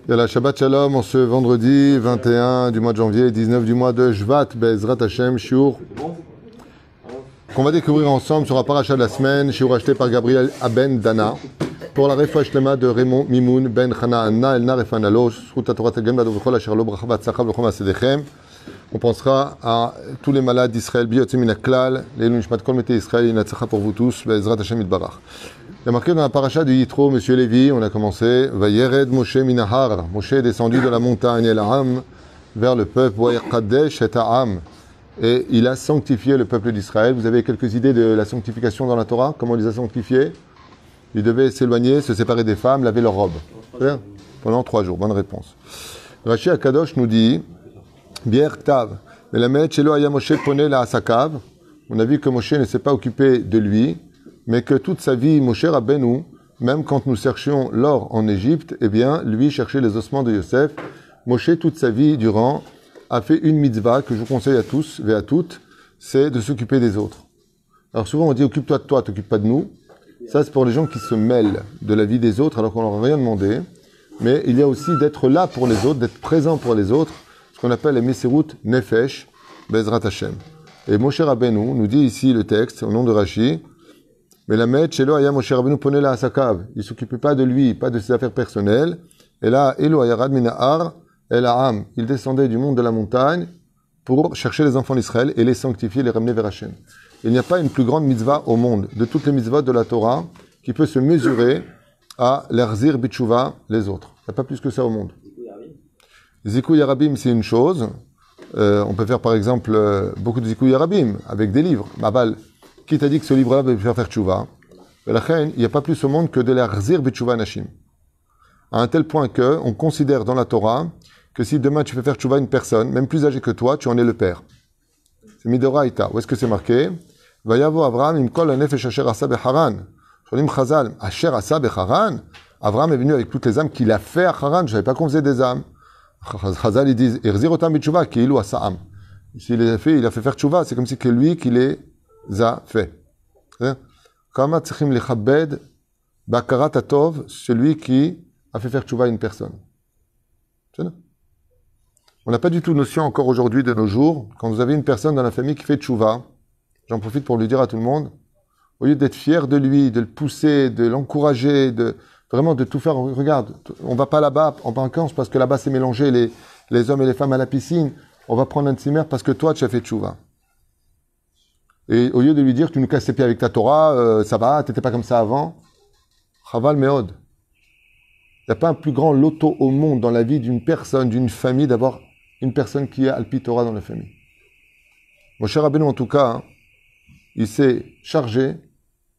Yalla, Shabbat Shalom, en ce vendredi 21 du mois de janvier, 19 du mois de Shvat, Bezrat Hashem, Shiur, qu'on va découvrir ensemble sur la paracha de la semaine, Shiur acheté par Gabriel Aben Dana, pour la refoua shlema de Raymond Mimoun Ben Chana Anna El Narefan Alo, Shruta Torah Tegem Lado V'chol Asher Lo Bracha V'Atzlacha V'Chom Asedechem. On pensera à tous les malades d'Israël, Biotzim Minaklal, les Nishmat Kol Mete Israël, Inatzlacha pour vous tous, Bezrat Hashem Yitbarach. Il y a marqué dans la paracha de Yitro, Monsieur Lévi, on a commencé, Vayered Moshe Minahar, Moshe est descendu de la montagne El Am vers le peuple, Vayakadesh et Am, et il a sanctifié le peuple d'Israël. Vous avez quelques idées de la sanctification dans la Torah? Comment il les a sanctifiés? Ils devaient s'éloigner, se séparer des femmes, laver leurs robes. Pendant 3 jours, bonne réponse. Rashi Akadosh nous dit, Bier Tav, Melamed Shelo Aya Moshe Pone la Asakav. On a vu que Moshe ne s'est pas occupé de lui, mais que toute sa vie, Moshe Rabbeinu, même quand nous cherchions l'or en Égypte, eh bien, lui cherchait les ossements de Yosef. Moshe, toute sa vie durant, a fait une mitzvah que je vous conseille à tous et à toutes, c'est de s'occuper des autres. Alors souvent on dit occupe-toi de toi, t'occupe pas de nous. Ça c'est pour les gens qui se mêlent de la vie des autres alors qu'on leur a rien demandé. Mais il y a aussi d'être là pour les autres, d'être présent pour les autres, ce qu'on appelle les Mesirut Nefesh, Bezrat Hashem. Et Moshe Rabbeinu nous dit ici le texte, au nom de Rashi, Melamed Shelo Aya Moshe Rabbeinu Pone la Asakav. Il ne s'occupait pas de lui, pas de ses affaires personnelles. Et là, Elo Ayarad Minahar El Am. Il descendait du monde de la montagne pour chercher les enfants d'Israël et les sanctifier, les ramener vers Hachem. Il n'y a pas une plus grande mitzvah au monde, de toutes les mitzvahs de la Torah, qui peut se mesurer à l'Arzir Bitshuva, les autres. Il n'y a pas plus que ça au monde. Zikou Yarabim, c'est une chose. On peut faire par exemple beaucoup de Zikou Yarabim avec des livres. Mabal, qui t'a dit que ce livre-là va faire tchouva? Il n'y a pas plus au monde que de l'Arzir Bitshuva Nashim. À un tel point que on considère dans la Torah que si demain tu fais faire tchouva une personne, même plus âgée que toi, tu en es le père. C'est Midoraïta. Où est-ce que c'est marqué? Vayavo Avraham imkol hanefesh asher asa becharan. Sholim Chazal, asher asa becharan. Avraham est venu avec toutes les âmes qu'il a fait à Haran. Je savais pas qu'on faisait des âmes. Chazal, ils disent, irzir otam b'tchouva, ki ilu asa'am. S'il les a fait, il a fait faire tchouva, c'est comme si que lui qui les a fait. Kama tzrichim lechabed bakarat atov, celui qui a fait faire tchouva à une personne. On n'a pas du tout notion encore aujourd'hui de nos jours, quand vous avez une personne dans la famille qui fait tchouva, j'en profite pour lui dire à tout le monde, au lieu d'être fier de lui, de le pousser, de l'encourager, vraiment de tout faire, regarde, on va pas là-bas en vacances parce que là-bas c'est mélangé les hommes et les femmes à la piscine, on va prendre un de ses mères parce que toi tu as fait tchouva. Et au lieu de lui dire, tu nous casses les pieds avec ta Torah, ça va, t'étais pas comme ça avant, Chaval Meod. Il n'y a pas un plus grand loto au monde dans la vie d'une personne, d'une famille, d'avoir une personne qui est Alpi Torah dans la famille. Moshe Rabbeinu, en tout cas, il s'est chargé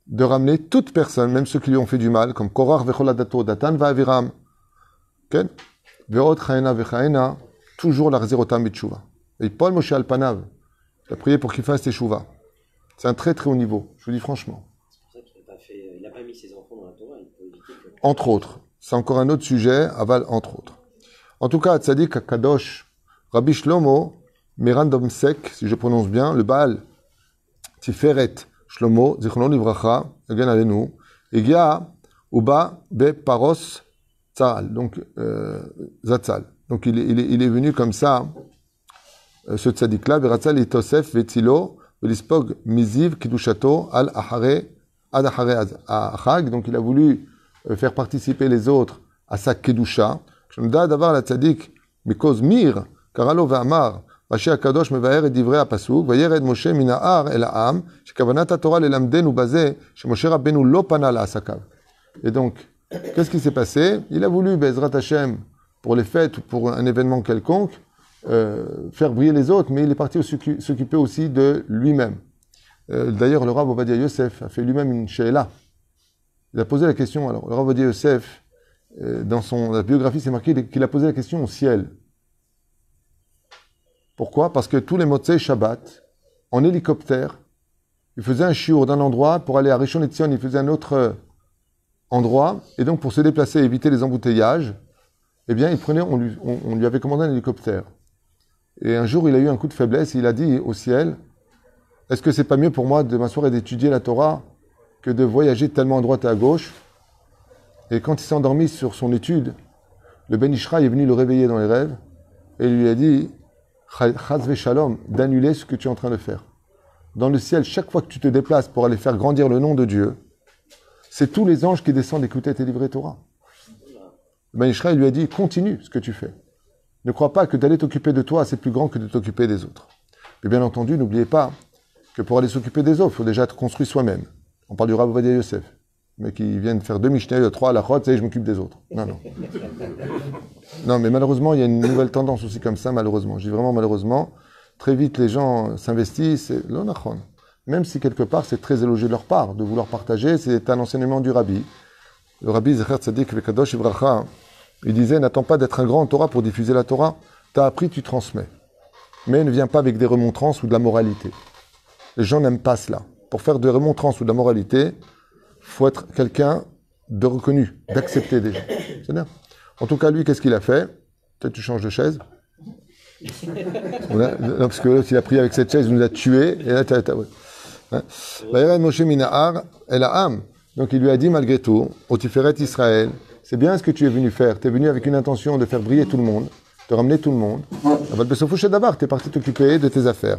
de ramener toute personne, même ceux qui lui ont fait du mal, comme Korach vecholadato, Datan va'aviram, ve'od chaena vechaena, toujours l'Arzir bitshuva. Et Paul Moshe Alpanav, il a prié pour qu'il fasse teshuva. C'est un très très haut niveau, je vous dis franchement. C'est pour ça qu'il n'a pas mis ses enfants dans la Torah, il faut éviter que... Entre autres. C'est encore un autre sujet, aval entre autres. En tout cas, Tzadik Kadosh, Rabbi Shlomo, Merandom Sek, si je prononce bien, le Baal, Tiferet Shlomo, Zichrono Livracha, Egen Alenu, Egia, Uba, Be Paros, Tzal, donc Zatzal. Donc il est venu comme ça, ce Tzadik-là, Veratzal Itosef, Vetilo, Velispog, Miziv, Kidushato, Al Ahare, Ad Ahare Achag, donc il a voulu faire participer les autres à sa kedusha. Je me dis d'avoir la tzaddik mikos mir karalo ve'amar Rashi Akadosh mevaer et divrei apasuk vayered Moshe minahar el ha'am shekavanat haTorah lelamdenu bazeh shemoshe Rabbeinu lo pana la'asakav. Et donc, qu'est-ce qui s'est passé? Il a voulu Bezrat Hashem pour les fêtes ou pour un événement quelconque faire briller les autres, mais il est parti s'occuper aussi de lui-même. D'ailleurs, le Rav Ovadia Yosef a fait lui-même une she'ela. Il a posé la question, alors le Rav Ovadia Yosef, dans la biographie, c'est marqué qu'il a posé la question au ciel. Pourquoi? Parce que tous les Motzei Shabbat, en hélicoptère, il faisait un shiur d'un endroit pour aller à Rishon LeZion, il faisait un autre endroit, et donc pour se déplacer et éviter les embouteillages, eh bien, on lui avait commandé un hélicoptère. Et un jour, il a eu un coup de faiblesse, et il a dit au ciel, est-ce que c'est pas mieux pour moi de m'asseoir et d'étudier la Torah que de voyager tellement à droite et à gauche? Et quand il s'est endormi sur son étude, le Ben Ishra est venu le réveiller dans les rêves et lui a dit Chaz v'shalom, d'annuler ce que tu es en train de faire. Dans le ciel, chaque fois que tu te déplaces pour aller faire grandir le nom de Dieu, c'est tous les anges qui descendent écouter tes livrets Torah. Le Ben Ishra lui a dit continue ce que tu fais. Ne crois pas que d'aller t'occuper de toi, c'est plus grand que de t'occuper des autres. Mais bien entendu, n'oubliez pas que pour aller s'occuper des autres, il faut déjà être construit soi-même. On parle du Rav Ovadia Yosef, mais qui viennent faire 2 Mishnayot, 3 halachot, et je m'occupe des autres. Non, non. Non, mais malheureusement, il y a une nouvelle tendance aussi comme ça, malheureusement. Je dis vraiment malheureusement. Très vite, les gens s'investissent, et l'onachon. Même si quelque part, c'est très élogieux de leur part, de vouloir partager, c'est un enseignement du Rabbi. Le Rabbi Zecher Tzadik Vekadosh Ibracha, il disait, n'attends pas d'être un grand en Torah pour diffuser la Torah. T'as appris, tu transmets. Mais ne viens pas avec des remontrances ou de la moralité. Les gens n'aiment pas cela. Pour faire des remontrances ou de la moralité, il faut être quelqu'un de reconnu, d'accepter des gens. C'est bien. En tout cas, lui, qu'est-ce qu'il a fait? Peut-être tu changes de chaise. Non, parce que là, s'il a pris avec cette chaise, il nous a tués. Et là, ouais. Hein? Moshe Minahar, El Ha'am. Donc il lui a dit malgré tout, au Tiferet Israël, c'est bien ce que tu es venu faire. Tu es venu avec une intention de faire briller tout le monde, de ramener tout le monde. Tu es parti t'occuper de tes affaires.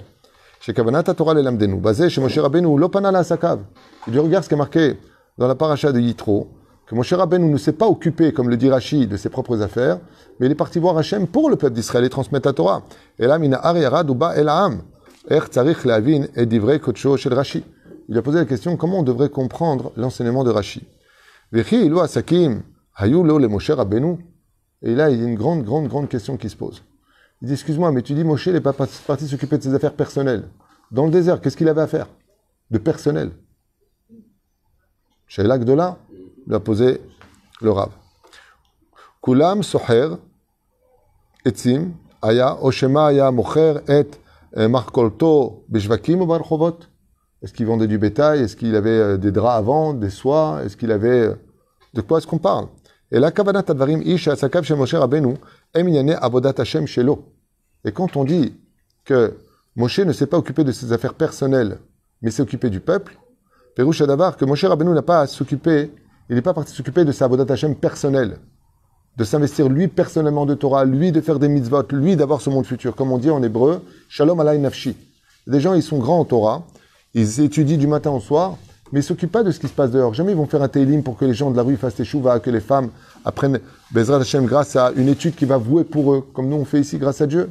Chez Kavanat Torah le Lamdenu, basé chez Moshe Rabbeinu, l'Opana la Sakav. Il dit regarde ce qui est marqué dans la paracha de Yitro, que Moshe Rabbeinu ne s'est pas occupé, comme le dit Rashi, de ses propres affaires, mais il est parti voir Hachem pour le peuple d'Israël et transmettre la Torah. Et là, mina ariara duba el ha'am, tzarich le'avin et divrei kodsho shel Rashi. Il a posé la question comment on devrait comprendre l'enseignement de Rashi. Vechi ilu asakim hayu lo le Moshe Rabbeinu. Et là, il y a une grande question qui se pose. Il dit excuse-moi, mais tu dis Moshe n'est pas parti s'occuper de ses affaires personnelles. Dans le désert, qu'est-ce qu'il avait à faire de personnel? Chez Gdola, lui a posé le Rav. Kulam soher etzim aya oshema aya mocher et markolto beshvakim ou barchovot. Est-ce qu'il vendait du bétail? Est-ce qu'il avait des draps à vendre, des soies? Est-ce qu'il avait... De quoi est-ce qu'on parle? Et la kavanat advarim ish asakav chez Moshe Rabbeinu eminyane avodat Hashem shelo. Et quand on dit que Moshe ne s'est pas occupé de ses affaires personnelles, mais s'est occupé du peuple, Pérouche Adavar, que Moshe Rabbeinu n'a pas à s'occuper, il n'est pas parti s'occuper de sa avodat Hashem personnelle, de s'investir lui personnellement de Torah, lui de faire des mitzvot, lui d'avoir ce monde futur. Comme on dit en hébreu, Shalom alay nafshi. Des gens, ils sont grands en Torah, ils étudient du matin au soir, mais ils ne s'occupent pas de ce qui se passe dehors. Jamais ils vont faire un télim pour que les gens de la rue fassent teshuva, que les femmes apprennent Bezrat Hashem grâce à une étude qui va vouer pour eux, comme nous on fait ici grâce à Dieu.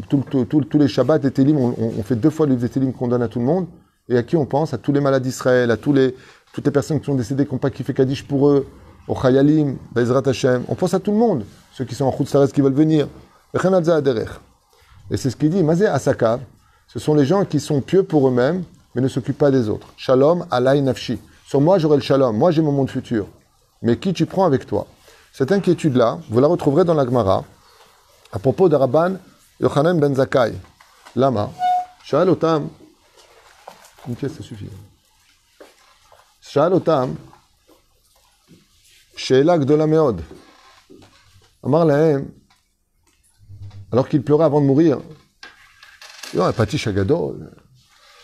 Tous les Shabbats, les télim, on fait 2 fois les télim qu'on donne à tout le monde. Et à qui on pense? À tous les malades d'Israël, à toutes les personnes qui sont décédées, qui n'ont pas kiffé Kaddish pour eux, aux Chayalim, Bezrat Hashem. On pense à tout le monde, ceux qui sont en Chutz La'aretz qui veulent venir. Et c'est ce qu'il dit, Mazé Asakav, ce sont les gens qui sont pieux pour eux-mêmes, mais ne s'occupent pas des autres. Shalom alay nafshi. Sur moi, j'aurai le shalom. Moi, j'ai mon monde futur. Mais qui tu prends avec toi? Cette inquiétude-là, vous la retrouverez dans la Gemara, à propos de Rabban Yochanan ben Zakkai. Lama. Sha'al otam. Une pièce, ça suffit. Sha'al otam. She'ela gdola meod. Amar lahem. Alors qu'il pleurait avant de mourir. Patish Agadol.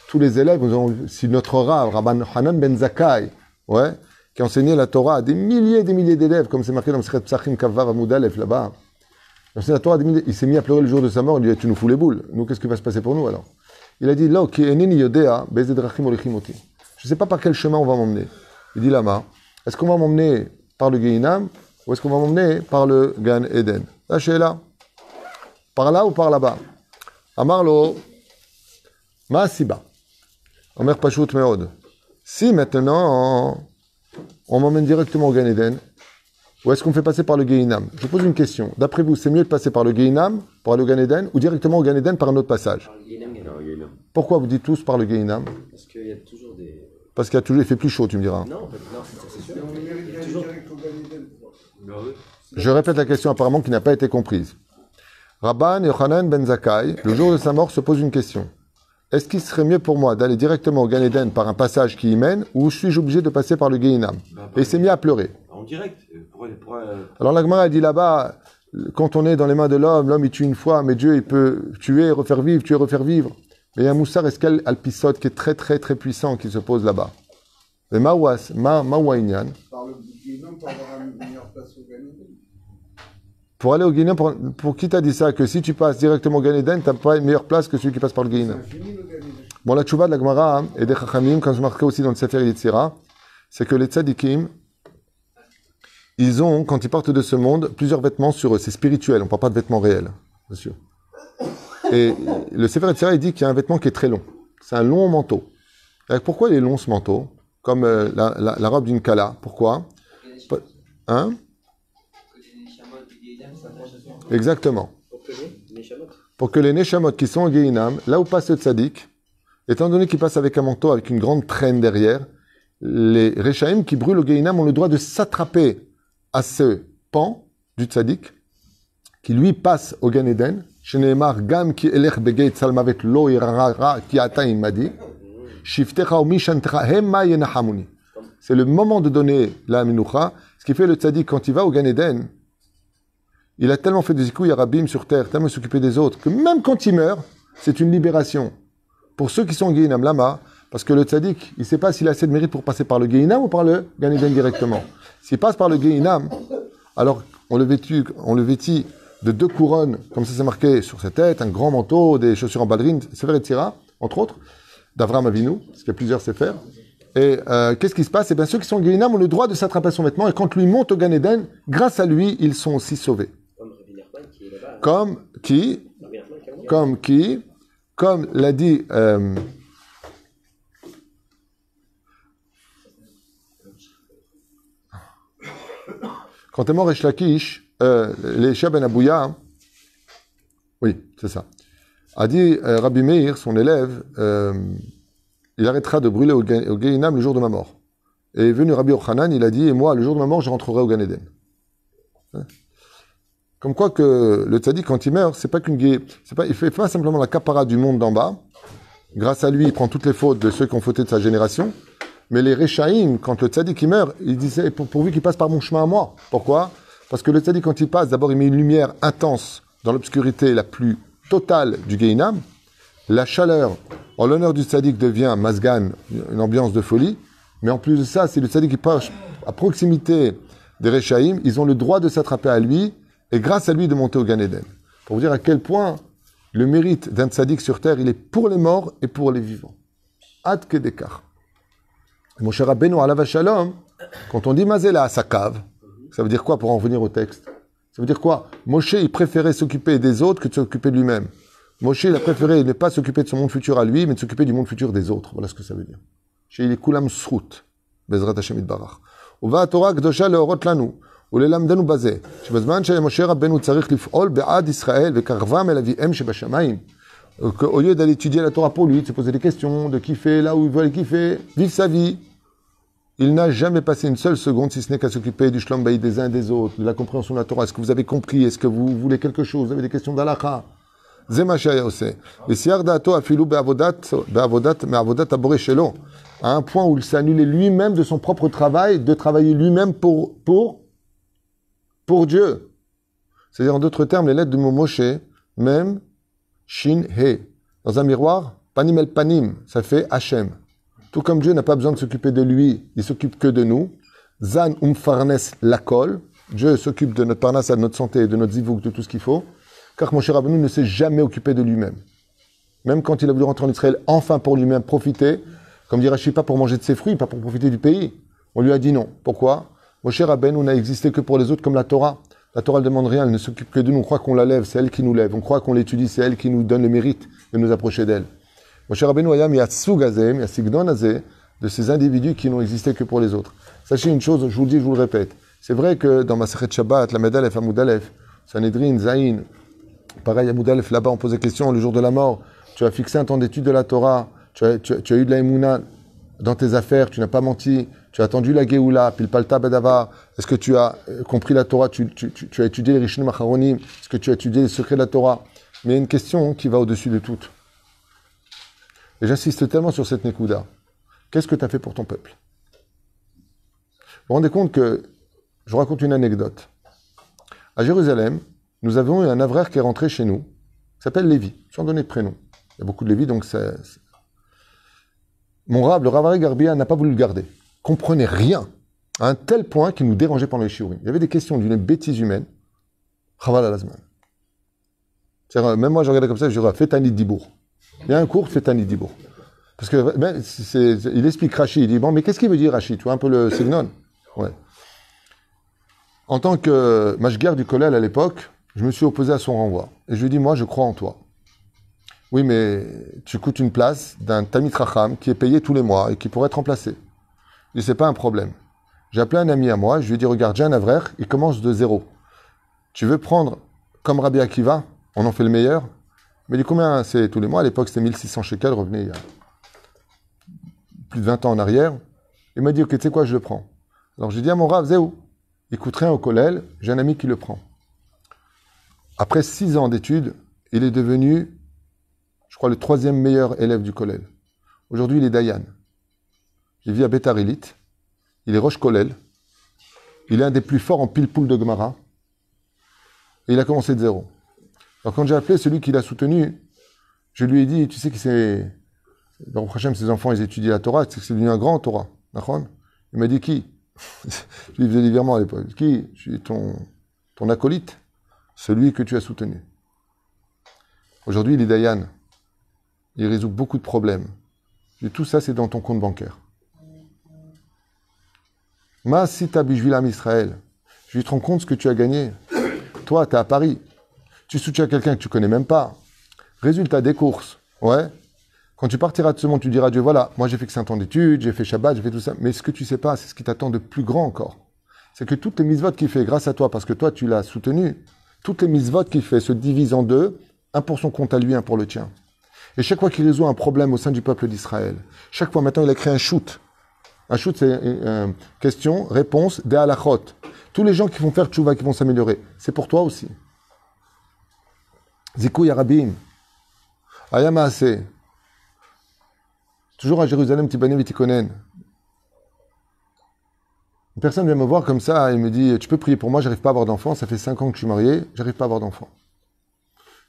Tous les élèves, si notre Rav, Rabban Hanan ben Zakkai, ouais, qui enseignait la Torah à des milliers d'élèves, comme c'est marqué dans Sechet Psachim Kavav Amud Aleph là-bas. Il enseignait la Torah à des milliers, il s'est mis à pleurer le jour de sa mort, il lui a dit, tu nous fous les boules. Nous, qu'est-ce qui va se passer pour nous alors? Il a dit, là, je ne sais pas par quel chemin on va m'emmener. Il dit, Lama, est-ce qu'on va m'emmener par le Gehinam, ou est-ce qu'on va m'emmener par le Gan Eden? Là, je suis là. Par là ou par là-bas? Amarlo, Ma Siba. Omer Pashut Meod. Si maintenant, on m'emmène directement au Gan Eden, ou est-ce qu'on fait passer par le Gehinam? Je pose une question. D'après vous, c'est mieux de passer par le Gehinam, pour aller au Gan Eden, ou directement au Gan Eden par un autre passage? Pourquoi vous dites tous par le Gehinam? Parce qu'il y a toujours des... Parce qu'il y a toujours, il fait plus chaud, tu me diras. Non, c'est sûr. Il y a toujours... Je répète la question apparemment qui n'a pas été comprise. Rabban Yochanan ben Zakkai, le jour de sa mort, se pose une question. Est-ce qu'il serait mieux pour moi d'aller directement au Gan Eden par un passage qui y mène, ou suis-je obligé de passer par le Gehinam? Et il s'est mis à pleurer. En direct. Alors la Gemara a dit là-bas, quand on est dans les mains de l'homme, l'homme il tue une fois, mais Dieu il peut tuer et refaire vivre, tuer et refaire vivre. Mais il y a un Moussar Eskel Alpisot qui est très très très puissant qui se pose là-bas. Mais Maouinyan. Par le Gehinam pour avoir une meilleure place au Gan Eden. Pour aller au Guéhinam, pour qui t'a dit ça? Que si tu passes directement au Gan Eden, t'as pas une meilleure place que celui qui passe par le Guéhinam. Bon, la tchouva de la Gemara et des Chachamim, comme je marquais aussi dans le Sefer Yetzira, c'est que les tzadikim, ils ont, quand ils partent de ce monde, plusieurs vêtements sur eux. C'est spirituel, on ne parle pas de vêtements réels, bien sûr. Et le Sefer Yetzira, il dit qu'il y a un vêtement qui est très long. C'est un long manteau. Et pourquoi il est long ce manteau? Comme la robe d'une kala. Pourquoi? Hein? Exactement. Pour que les neshamot qui sont au Gehinam, là où passe le tzaddik, étant donné qu'il passe avec un manteau, avec une grande traîne derrière, les Rechaim qui brûlent au Gehinam ont le droit de s'attraper à ce pan du tzaddik, qui lui passe au Gan Eden. Sheneemar gam ki elech begeit salmavet lo irara ki ata imadi. Shiftecha ou mishantecha hema yenahamuni. C'est le moment de donner la minoucha. Ce qui fait le tzaddik quand il va au Gan Eden, il a tellement fait des zikouï arabim sur terre, tellement s'occuper des autres, que même quand il meurt, c'est une libération. Pour ceux qui sont au Gehinam Lama, parce que le tzaddik, il ne sait pas s'il a assez de mérite pour passer par le Gehinam ou par le Gan Eden directement. S'il passe par le Gehinam, alors on le vêtit de 2 couronnes, comme ça c'est marqué sur sa tête, un grand manteau, des chaussures en ballerine, Sefer Yetzira, entre autres, d'Avram Avinu, parce qu'il y a plusieurs Sefer. Et qu'est-ce qui se passe? Eh bien, ceux qui sont au Gehinam ont le droit de s'attraper à son vêtement, et quand lui monte au Gan Eden, grâce à lui, ils sont aussi sauvés. Comme l'a dit quand est mort Resh Lakish, l'Elisha ben Abouya, oui, c'est ça, a dit Rabbi Meir, son élève, il arrêtera de brûler au Gehinam le jour de ma mort. Et est venu Rabbi Yochanan, il a dit, et moi, le jour de ma mort, je rentrerai au Gan Eden. Comme quoi que le tzaddik, quand il meurt, il fait pas simplement la capara du monde d'en bas. Grâce à lui, il prend toutes les fautes de ceux qui ont fauté de sa génération. Mais les Rechaïm, quand le tzaddik il meurt, il disait pourvu qu'il passe par mon chemin à moi. Pourquoi? Parce que le tzaddik, quand il passe, d'abord, il met une lumière intense dans l'obscurité la plus totale du Gehinam. La chaleur, en l'honneur du tzaddik, devient masgan, une ambiance de folie. Mais en plus de ça, si le tzaddik il passe à proximité des Rechaïm, ils ont le droit de s'attraper à lui et grâce à lui de monter au Gan Eden. Pour vous dire à quel point le mérite d'un tzaddik sur terre, il est pour les morts et pour les vivants. Ad kedekar. Mon cher Rabbeinu alav shalom, quand on dit mazela à sa cave, ça veut dire quoi pour en revenir au texte? Ça veut dire quoi? Moshe, il préférait s'occuper des autres que de s'occuper de lui-même. Moshe, il a préféré ne pas s'occuper de son monde futur à lui, mais de s'occuper du monde futur des autres. Voilà ce que ça veut dire. Chez il est kulam srout, bezrat Hashem itbarach. Uva Torah kdosha leorot lanu. וללמדנו בזה, שבזמן שמשה רבנו צריך לפעול בעד ישראל וקרבם אל אביהם שבשמיים, au lieu d'aller étudier la Torah pour lui, de se poser des questions, de kiffer là où il veut aller kiffer, vivre sa vie, il n'a jamais passé une seule seconde, si ce n'est qu'à s'occuper du shlom bayit des uns et des autres, de la compréhension de la Torah. Est-ce que vous avez compris? Est-ce que vous voulez quelque chose? Vous avez des questions d'Halakha? זה מה שהיה עושה. וסייר דעתו אפילו מעבודת הבורא שלו, à un point où il s'est annulé lui-même de son propre travail, de travailler lui-même pour Dieu. C'est-à-dire, en d'autres termes, les lettres du mot Moshe, même, Shin, He. Dans un miroir, Panim el Panim, ça fait Hachem. Tout comme Dieu n'a pas besoin de s'occuper de lui, il s'occupe que de nous. Zan Farnes Lakol. Dieu s'occupe de notre parnas, de notre santé, de notre zivouk, de tout ce qu'il faut. Car Moshe Rabbeinu ne s'est jamais occupé de lui-même. Même quand il a voulu rentrer en Israël, enfin pour lui-même profiter, comme dit Rashi, pas pour manger de ses fruits, pas pour profiter du pays. On lui a dit non. Pourquoi? Moshe Rabbeinu n'a existé que pour les autres comme la Torah. La Torah ne demande rien, elle ne s'occupe que de nous. On croit qu'on la lève, c'est elle qui nous lève. On croit qu'on l'étudie, c'est elle qui nous donne le mérite de nous approcher d'elle. Moshe Rabbeinu ayam yatsug azem, yasigdon azé, de ces individus qui n'ont existé que pour les autres. Sachez une chose, je vous le dis, je vous le répète. C'est vrai que dans Masechet Shabbat, la Medalef, Amoud Aleph, Sanhedrin, Zayin, pareil, Amoud Aleph, là-bas on pose la question, le jour de la mort, tu as fixé un temps d'étude de la Torah, tu as eu de la Emouna dans tes affaires, tu n'as pas menti, tu as attendu la Géoula, puis le Palta Badavar, est-ce que tu as compris la Torah, tu as étudié les Rishonim Acharonim, est-ce que tu as étudié les secrets de la Torah? Mais il y a une question qui va au-dessus de toutes. Et j'insiste tellement sur cette Nekouda. Qu'est-ce que tu as fait pour ton peuple? Vous vous rendez compte que, je vous raconte une anecdote. À Jérusalem, nous avons eu un avraire qui est rentré chez nous, qui s'appelle Lévi, sans donner de prénom. Il y a beaucoup de Lévi, donc c'est... Mon rab, le Ravari Garbia, n'a pas voulu le garder. Comprenait rien, à un tel point qu'il nous dérangeait pendant les shiurim. Il y avait des questions d'une bêtise humaine. Chaval à la semaine. Même moi, je regardais comme ça, je dirais, fais Tanit Dibour. Il y a un cours, fais Tanit Dibour. Parce que, il explique Rashi, il dit, bon, mais qu'est-ce qu'il veut dire Rashi? Tu vois un peu le signon? Ouais. En tant que mashguer du Kollel à l'époque, je me suis opposé à son renvoi. Et je lui ai dit, moi, je crois en toi. Oui, mais tu coûtes une place d'un Tamit Racham qui est payé tous les mois et qui pourrait être remplacé. Et c'est pas un problème. J'ai appelé un ami à moi, je lui ai dit, regarde, j'ai un avrer, il commence de zéro. Tu veux prendre comme Rabbi Akiva, on en fait le meilleur, mais il dit combien c'est tous les mois? À l'époque, c'était 1600 shekels, revenez il y a plus de 20 ans en arrière. Il m'a dit, ok, tu sais quoi, je le prends. Alors j'ai dit à mon Rav, Zéou, il coûte rien au Kollel, j'ai un ami qui le prend. Après 6 ans d'études, il est devenu, je crois, le 3e meilleur élève du Kollel. Aujourd'hui, il est Dayan. Il vit à Betar Illit. Il est Rosh Kollel. Il est un des plus forts en pile-poule de Gemara. Et il a commencé de zéro. Alors quand j'ai appelé celui qui l'a soutenu, je lui ai dit, tu sais que c'est... Dans Hachem, ses enfants, ils étudient la Torah, c'est que c'est devenu un grand Torah. D'accord? Il m'a dit, qui? Je lui faisais des virements à l'époque. Qui? Je lui ai dit, ton acolyte, celui que tu as soutenu. Aujourd'hui, il est Dayan. Il résout beaucoup de problèmes. Et tout ça, c'est dans ton compte bancaire. Ma sita bijvilam Israël. Je lui te rends compte ce que tu as gagné. Toi, tu es à Paris. Tu soutiens quelqu'un que tu connais même pas. Résultat des courses. Ouais. Quand tu partiras de ce monde, tu diras à Dieu, voilà, moi j'ai fait que 5 ans d'études, j'ai fait Shabbat, j'ai fait tout ça. Mais ce que tu sais pas, c'est ce qui t'attend de plus grand encore. C'est que toutes les mitzvot qu'il fait grâce à toi, parce que toi tu l'as soutenu, toutes les mitzvot qu'il fait se divisent en deux, un pour son compte à lui, un pour le tien. Et chaque fois qu'il résout un problème au sein du peuple d'Israël, chaque fois maintenant il a créé un shoot. Un shoot, c'est question, réponse, des halachot. Tous les gens qui vont faire tchouva, qui vont s'améliorer, c'est pour toi aussi. Zikou Yarabim, Ayamaase. Toujours à Jérusalem, Tibané Vitikonen. Une personne vient me voir comme ça, et me dit, tu peux prier pour moi, j'arrive pas à avoir d'enfant, ça fait 5 ans que je suis marié, j'arrive pas à avoir d'enfant.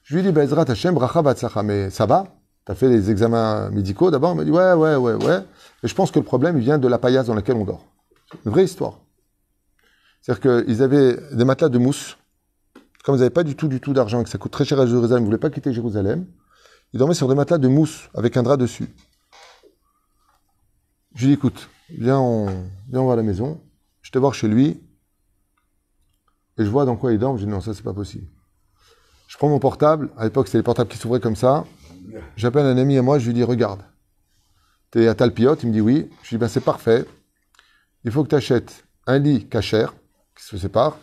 Je lui dis, Bezrat Hashem, bracha vatsacha, mais ça va? T'as fait les examens médicaux d'abord? Il m'a dit, ouais. Et je pense que le problème, il vient de la paillasse dans laquelle on dort. C'est une vraie histoire. C'est-à-dire qu'ils avaient des matelas de mousse, comme ils n'avaient pas du tout d'argent, et que ça coûte très cher à Jérusalem, ils ne voulaient pas quitter Jérusalem, ils dormaient sur des matelas de mousse, avec un drap dessus. Je lui dis, écoute, viens, on va à la maison, je te voir chez lui, et je vois dans quoi il dort, je dis, non, ça c'est pas possible. Je prends mon portable, à l'époque c'était les portables qui s'ouvraient comme ça, j'appelle un ami à moi, je lui dis, regarde, t'es à Talpiot, il me dit oui, je lui dis, ben c'est parfait, il faut que tu achètes un lit cachère, qui se sépare,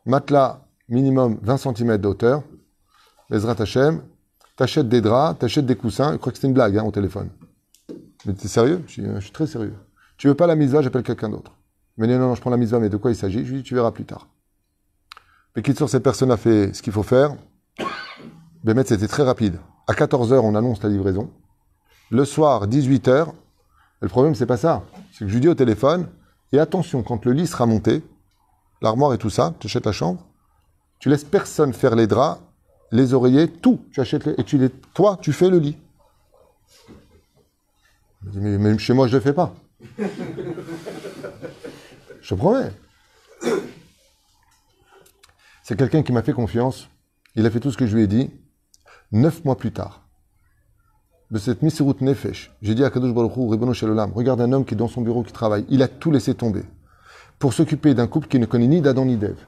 matelas minimum 20 cm de hauteur, Bezrat Hashem, t'achètes des draps, t'achètes des coussins, je crois que c'était une blague au téléphone. Mais t'es sérieux? Je suis très sérieux. Tu veux pas la mitzvah, j'appelle quelqu'un d'autre. Mais non, je prends la mitzvah, mais de quoi il s'agit? Je lui dis, tu verras plus tard. Mais quitte sur cette personne a fait ce qu'il faut faire. Bémet, c'était très rapide. À 14h, on annonce la livraison. Le soir, 18h. Le problème, c'est pas ça. C'est que je lui dis au téléphone, et attention, quand le lit sera monté, l'armoire et tout ça, tu achètes la chambre, tu laisses personne faire les draps, les oreillers, tout. Tu achètes et toi, tu fais le lit. Mais même chez moi, je ne le fais pas. Je te promets. C'est quelqu'un qui m'a fait confiance. Il a fait tout ce que je lui ai dit. 9 mois plus tard, de cette Misirut Nefesh, j'ai dit à Kadosh Baruch Hu, Ribono Shel Olam, regarde un homme qui est dans son bureau, qui travaille. Il a tout laissé tomber pour s'occuper d'un couple qui ne connaît ni d'Adam ni d'Ève.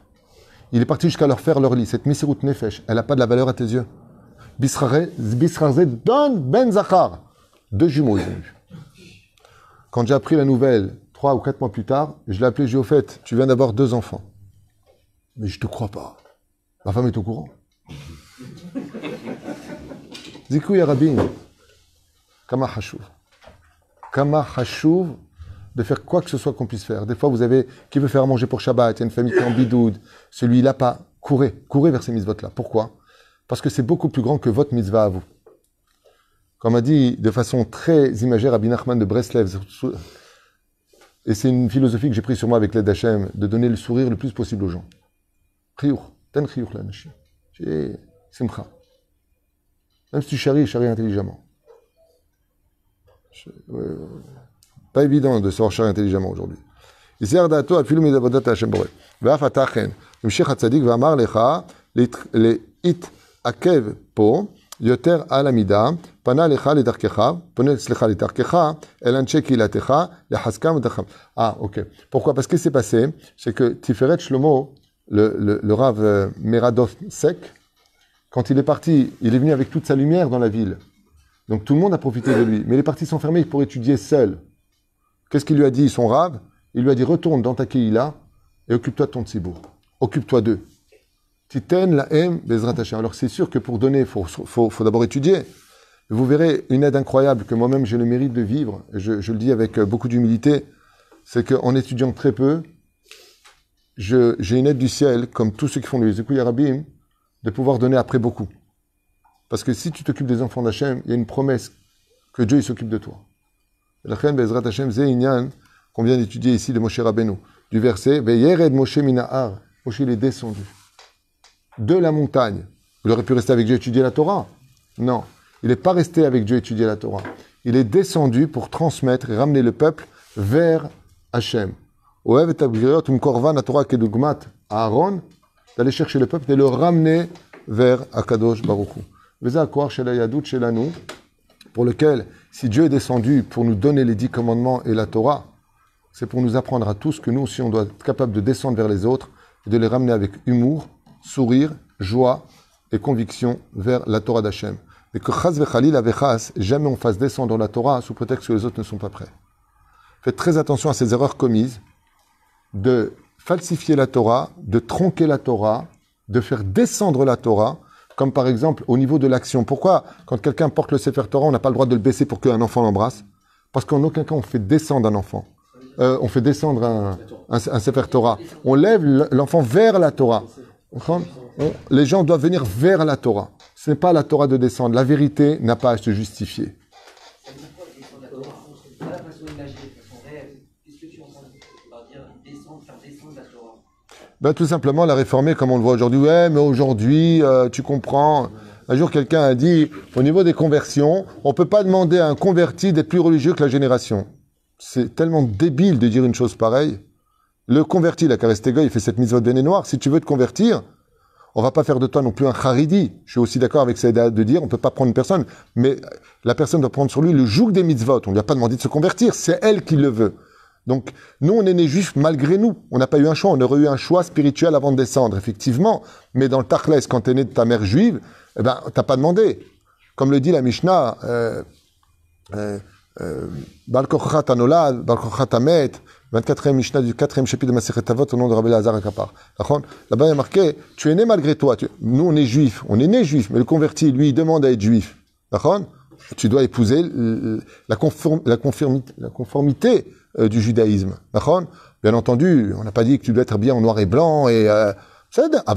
Il est parti jusqu'à leur faire leur lit. Cette Misirut Nefesh, elle n'a pas de la valeur à tes yeux. Bisrarze Don Ben Zachar. 2 jumeaux, ils ont eu. Quand j'ai appris la nouvelle, 3 ou 4 mois plus tard, je l'ai appelé, j'ai dit, au fait, tu viens d'avoir 2 enfants. Mais je te crois pas. Ma femme est au courant. Zikou Yarabin. Kama Hashuv. Kama Hashuv de faire quoi que ce soit qu'on puisse faire. Des fois, vous avez qui veut faire à manger pour Shabbat, il y a une famille qui est en bidoud, celui-là pas. Courez vers ces mitzvot-là. Pourquoi? Parce que c'est beaucoup plus grand que votre mitzvah à vous. Comme a dit de façon très imagée Rabbi Nachman de Breslev, et c'est une philosophie que j'ai prise sur moi avec l'aide d'Hachem, de donner le sourire le plus possible aux gens. Chiyuch, ten chiyuch la nashim. C'est simcha. Même si tu charries intelligemment. Pas évident de savoir charrier intelligemment aujourd'hui. Ici, Ardato a filmé d'avodat Hachem Boré. Ve'af atachen. Mshech hatzadik ve'amar lecha les it akev po, yoter alamida, pana lecha le darkecha, pana lecha le darkecha, elanche kilatecha, le haskam dacham. Ah, ok. Pourquoi? Parce que ce qui s'est passé, c'est que Tiferet Shlomo, le Rav Meradov Sek, quand il est parti, il est venu avec toute sa lumière dans la ville. Donc tout le monde a profité de lui. Mais il est parti s'enfermer pour étudier seul. Qu'est-ce qu'il lui a dit, son Rav? Il lui a dit, retourne dans ta Kehila et occupe-toi de ton tzibour. Occupe-toi d'eux. Titen la em bezrat Hashem. Alors c'est sûr que pour donner, il faut d'abord étudier. Vous verrez une aide incroyable que moi-même j'ai le mérite de vivre. Et je le dis avec beaucoup d'humilité. C'est qu'en étudiant très peu, j'ai une aide du ciel, comme tous ceux qui font les Zikouya Rabim, de pouvoir donner après beaucoup. Parce que si tu t'occupes des enfants d'Hachem, il y a une promesse que Dieu il s'occupe de toi. La reine Bezrat Hashem Zeinyan, qu'on vient d'étudier ici de Moshe Rabbeinu, du verset Veyered Moshe Minahar. Moshe il est descendu de la montagne. Il aurait pu rester avec Dieu et étudier la Torah. Non, il n'est pas resté avec Dieu et étudier la Torah. Il est descendu pour transmettre et ramener le peuple vers Hachem. Oev et Tabgiriot Umkorvan Torah Kedugmat Aaron, d'aller chercher le peuple et le ramener vers Akadosh Baruch Hu. Pour lequel, si Dieu est descendu pour nous donner les 10 commandements et la Torah, c'est pour nous apprendre à tous que nous aussi on doit être capable de descendre vers les autres et de les ramener avec humour, sourire, joie et conviction vers la Torah d'Hachem. Et que chas vechalil avechas, jamais on fasse descendre la Torah sous prétexte que les autres ne sont pas prêts. Faites très attention à ces erreurs commises de falsifier la Torah, de tronquer la Torah, de faire descendre la Torah, comme par exemple au niveau de l'action. Pourquoi, quand quelqu'un porte le Sefer Torah, on n'a pas le droit de le baisser pour qu'un enfant l'embrasse? Parce qu'en aucun cas on fait descendre un enfant. On fait descendre un Sefer Torah. On lève l'enfant vers la Torah. Les gens doivent venir vers la Torah. Ce n'est pas la Torah de descendre. La vérité n'a pas à se justifier. Ben, tout simplement la réformer comme on le voit aujourd'hui. Ouais, mais aujourd'hui, tu comprends. Un jour, quelqu'un a dit, au niveau des conversions, on ne peut pas demander à un converti d'être plus religieux que la génération. C'est tellement débile de dire une chose pareille. Le converti, la Karestega, il fait cette mitzvot béné noir. Si tu veux te convertir, on va pas faire de toi non plus un charidi. Je suis aussi d'accord avec ça de dire, on peut pas prendre une personne, mais la personne doit prendre sur lui le joug des mitzvot. On lui a pas demandé de se convertir, c'est elle qui le veut. Donc, nous, on est nés juifs malgré nous. On n'a pas eu un choix. On aurait eu un choix spirituel avant de descendre, effectivement. Mais dans le Tachles, quand tu es né de ta mère juive, eh ben, t'as pas demandé. Comme le dit la Mishnah, Bal Kochachat Anolad, Bal Kochachat Amet, 24e Mishnah du 4e chapitre de Masechet Avot au nom de Rabbi Elazar Akapar. Là-bas, il y a marqué, tu es né malgré toi. Nous, on est juifs. On est né juifs. Mais le converti, lui, il demande à être juif. D'accord? Tu dois épouser la conformité du judaïsme. D'accord? Bien entendu, on n'a pas dit que tu dois être bien en noir et blanc et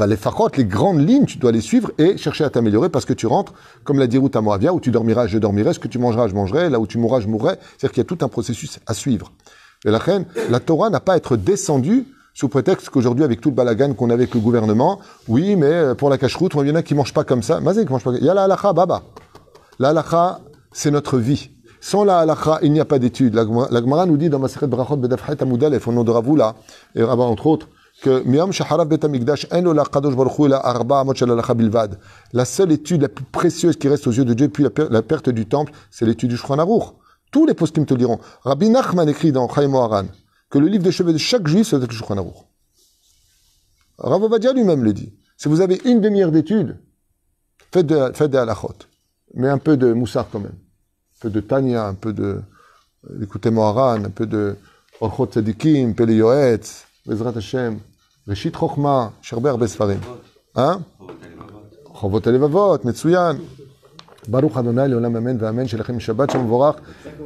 les fakot, les grandes lignes, tu dois les suivre et chercher à t'améliorer parce que tu rentres, comme l'a dit Ruth à Moavia, où tu dormiras, je dormirai, ce que tu mangeras, je mangerai, là où tu mourras, je mourrai. C'est-à-dire qu'il y a tout un processus à suivre. Et la Torah n'a pas à être descendue sous prétexte qu'aujourd'hui, avec tout le balagan qu'on a avec le gouvernement, oui, mais pour la cache-route, il y en a qui mangent pas comme ça. Mazé qui mange pas. Il y a la halakha, baba. La halakha, c'est notre vie. Sans la halakha, il n'y a pas d'étude. La Gemara nous dit dans Masechet Brachot Bedafchet Amud Aleph, au nom de Ravula, et Rabba entre autres, que Miyam Shaharav Bet Hamikdash en la Kadosh Baruch Hu la Arba Amot Shel Halakha Bilvad. La seule étude la plus précieuse qui reste aux yeux de Dieu depuis la perte du temple, c'est l'étude du Shulchan Aruch. Tous les poskim te le diront. Rabbi Nachman écrit dans Chaim Moharan que le livre de chevet de chaque juif, c'est le Shulchan Aruch. Rav Ovadia lui-même le dit. Si vous avez une demi-heure d'étude, faites des halachot. Mais un peu de moussar quand même. Un peu de Tanya, un peu de écoutez Moharan, un peu de Orchot Tzadikim, un peu de Yoetz, Bezrat Hashem, Reshit Chochma, Sherber Besfarim. Hein? Chovot Alevavot, Metsuyan. Baruch Adonai, Leolam Amen, V'Amen, Shelachem Shabbat, Shalom Vorach.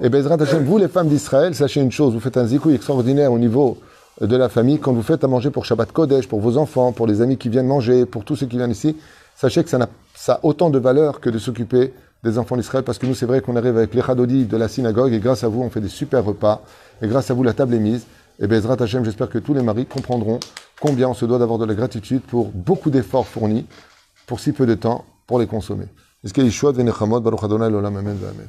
Et Bezrat Hashem, vous les femmes d'Israël, sachez une chose, vous faites un zikouï extraordinaire au niveau de la famille, quand vous faites à manger pour Shabbat Kodesh, pour vos enfants, pour les amis qui viennent manger, pour tous ceux qui viennent ici, sachez que ça a autant de valeur que de s'occuper des enfants d'Israël, parce que nous, c'est vrai qu'on arrive avec les chadodi de la synagogue, et grâce à vous, on fait des super repas, et grâce à vous, la table est mise. Et Bezrat Hashem, j'espère que tous les maris comprendront combien on se doit d'avoir de la gratitude pour beaucoup d'efforts fournis, pour si peu de temps, pour les consommer. Est-ce qu'il y a Yeshua, Venechamot, Baruch Adonai, L'Olam, Amen, Amen.